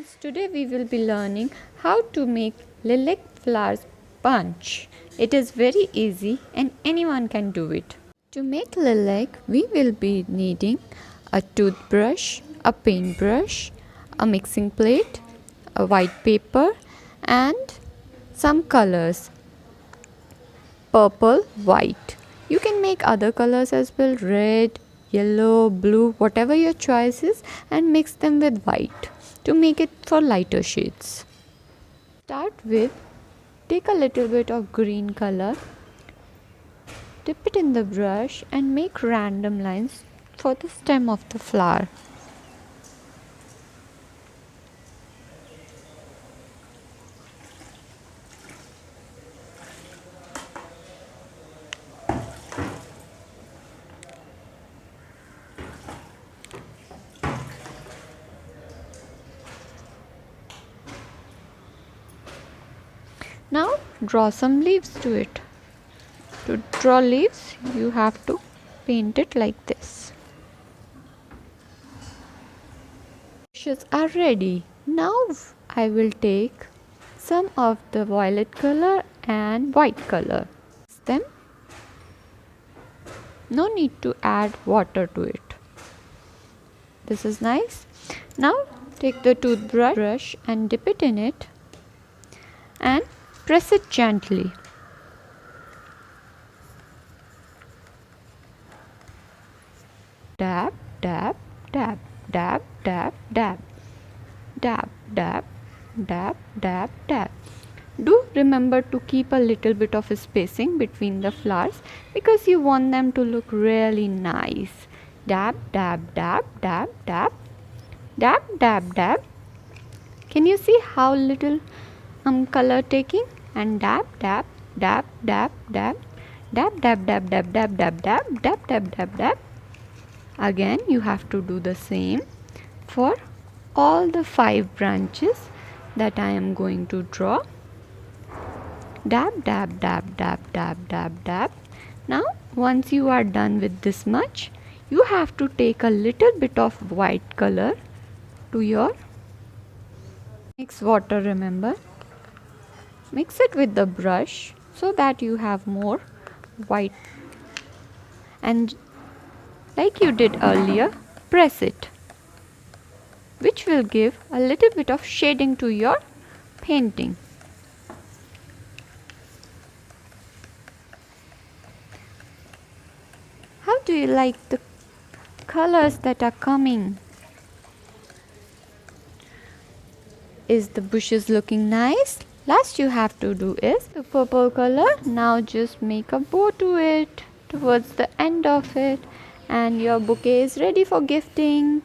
friends, today we will be learning how to make lilac flowers bunch. It is very easy and anyone can do it. To make lilac, we will be needing a toothbrush, a paintbrush, a mixing plate, a white paper and some colors, purple, white. You can make other colors as well, red, yellow, blue, whatever your choice is, and mix them with white to make it for lighter shades. Start with, take a little bit of green color, dip it in the brush and make random lines for the stem of the flower. Now draw some leaves to it. To draw leaves, you have to paint it like this. Brushes are ready. Now I will take some of the violet color and white color. Then no need to add water to it. This is nice. Now take the toothbrush and dip it in it and press it gently. Dab, dab, dab, dab, dab, dab, dab, dab, dab, dab, dab. Do remember to keep a little bit of spacing between the flowers because you want them to look really nice. Dab, dab, dab, dab, dab, dab, dab, dab. Can you see how little color taking? And dab, dab, dab, dab, dab, dab, dab, dab, dab, dab, dab, dab, dab, dab, dab, dab. Again, you have to do the same for all the 5 branches that I am going to draw. Dab, dab, dab, dab, dab, dab, dab. Now, once you are done with this much, you have to take a little bit of white color to your mix water, remember. Mix it with the brush so that you have more white, and like you did earlier, press it, which will give a little bit of shading to your painting. How do you like the colors that are coming? Is the bushes looking nice? Last you have to do is the purple color. Now just make a bow to it towards the end of it and your bouquet is ready for gifting.